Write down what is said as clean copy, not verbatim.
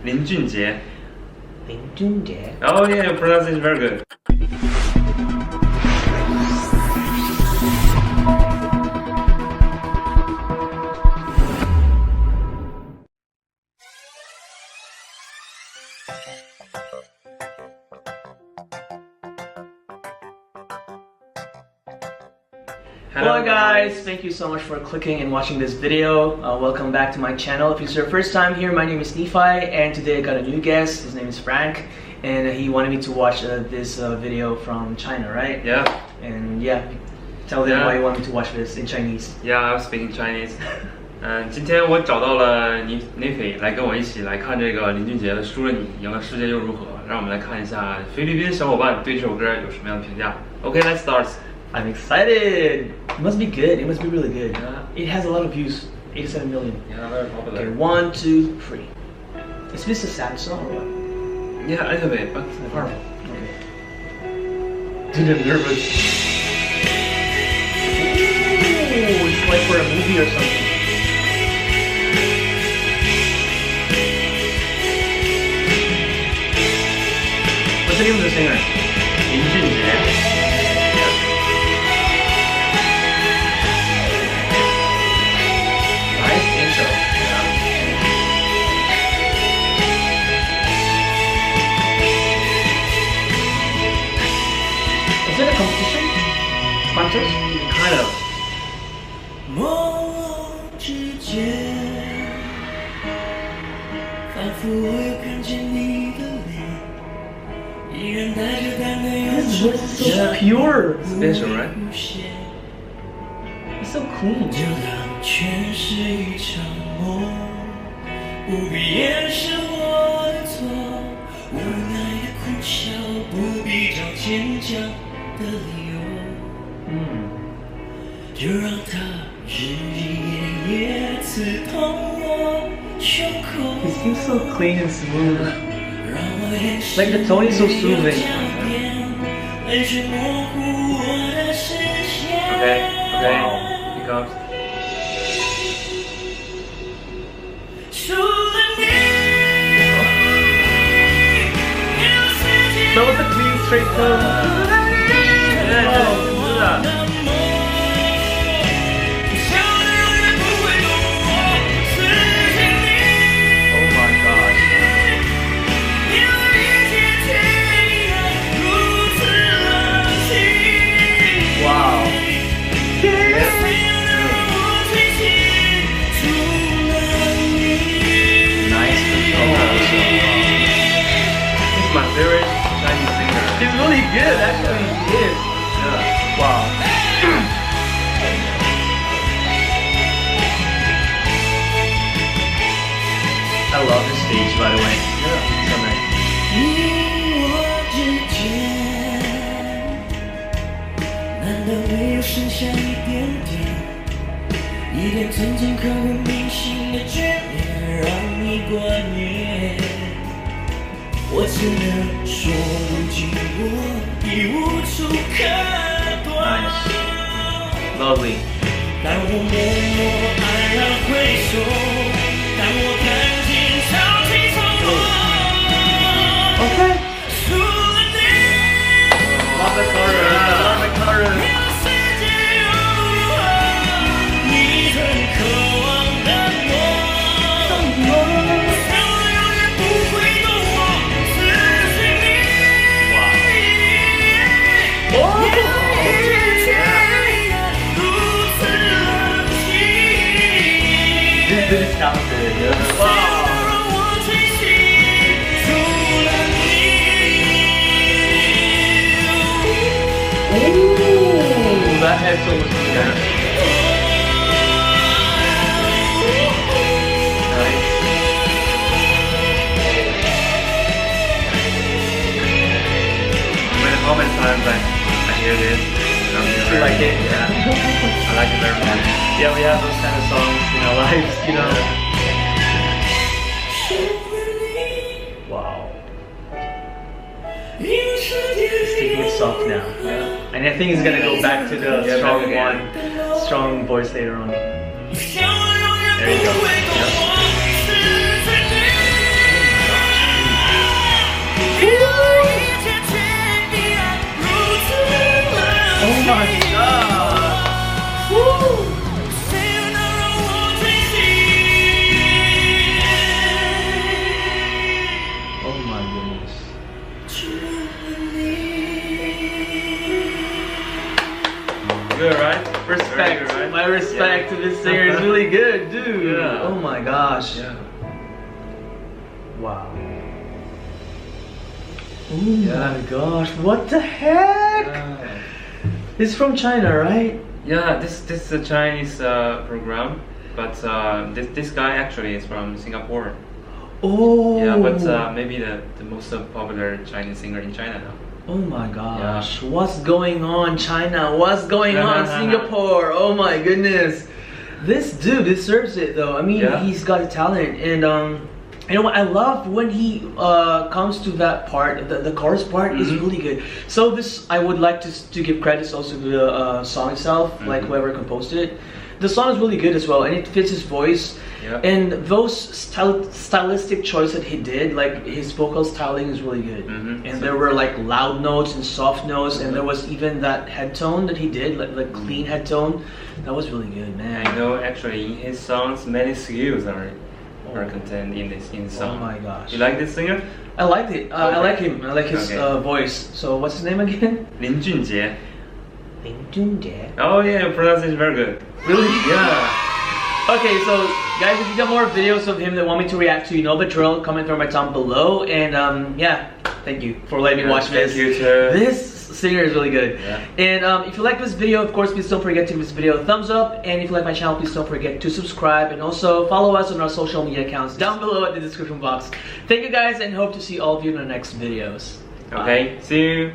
林俊杰。林俊杰。Oh yeah, your pronunciation is very good. Hello guys, thank you so much for clicking and watching this video. Welcome back to my channel. If it's your first time here, my name is Nephi, and today I got a new guest. His name is Frank, and he wanted me to watch this video from China, right? Yeah. And yeah, tell them why you want me to watch this in Chinese. Yeah, I'm speaking Chinese. 今天我找到了Nephi来跟我一起来看这个林俊杰的《输了你赢了世界又如何》，让我们来看一下菲律宾小伙伴对这首歌有什么样的评价。Okay, let's start. I'm excited. It must be good. It must be really good. It has a lot of views. 87 million. Yeah, very popular. Okay, 1, 2, 3. Is this a sad song or what? Yeah, a little bit, but Horrible. Okay. Dude, I'm nervous. Ooh, it's like for a movie or something. What's the name of the singer? 林俊杰。Is it a competition? Contest? Kind of. 朦胧之间，仿佛我又看见你的脸，依然带着淡淡忧愁。 So pure. Special, right? It's so clean. 就当全是一场梦，不必掩饰我的错，无奈的哭笑，不必找坚强的理由。就让它日日夜夜刺痛我胸口。 It seems so clean and smooth. 让我眼神 Like the tone is so soothing. 泪水模糊我的视线。 Okay, okay. Here comes. 除了你，没有世界。 That was a clean, straight tone. Yeah, 真的。 My favorite Chinese singer. He's really good, actually. He is. Yeah. Wow. I love this stage, by the way. Yeah. So nice. 你我之间，难道没有剩下一点点，一点曾经刻骨铭心的眷恋，让你挂念？我只能说，如今我已无处可躲。Lovely. 当我默默黯然回首，当我看见潮起潮落。Okay. 除了你， Love the chorus. Love the chorus. 世界又如何？你曾渴望的我，想我永远不会懂我，只是你。Wow. Oh. This is talented. Yeah. Wow. Ooh, that has so much power. Nice. How many times I hear this? You like it? Yeah. I like it very much. Yeah, we have those kind of songs in our lives, you know. Wow. It's taking it soft now. And I think it's gonna go back to the strong one, strong voice later on. There you go. Yep. good, right? Respect. Very good, right? My respect to this singer is really good, dude. Yeah. Oh my gosh. Yeah. Wow. Oh my gosh, what the heck? Yeah. It's from China, right? Yeah, this is a Chinese program, but this guy actually is from Singapore. Oh. Yeah, but maybe the most popular Chinese singer in China now. Oh my gosh, what's going on, China? What's going on, Singapore? Oh my goodness. This dude deserves it though. I mean, he's got a talent, and you know what? I love when he comes to that part. The chorus part is really good. So this, I would like to give credits also to the song itself, like whoever composed it. The song is really good as well, and it fits his voice. And those stylistic choice that he did, like his vocal styling is really good. And there were like loud notes and soft notes, and there was even that head tone that he did, like clean head tone. That was really good, man. I know actually in his songs many skills are contained in this song. Oh my gosh. You like this singer? I liked it. I like him. I like his voice. So what's his name again? Lin Junjie. Lin Junjie. Oh yeah, your pronunciation is very good. Really? Yeah. Okay, so guys, if you got more videos of him that want me to react to, you know the drill. Comment on my down below, and yeah, thank you for letting me watch this. Thank you too. This singer is really good. Yeah. And if you like this video, of course, please don't forget to give this video a thumbs up. And if you like my channel, please don't forget to subscribe, and also follow us on our social media accounts down below at the description box. Thank you guys, and hope to see all of you in the next videos. Okay, see you.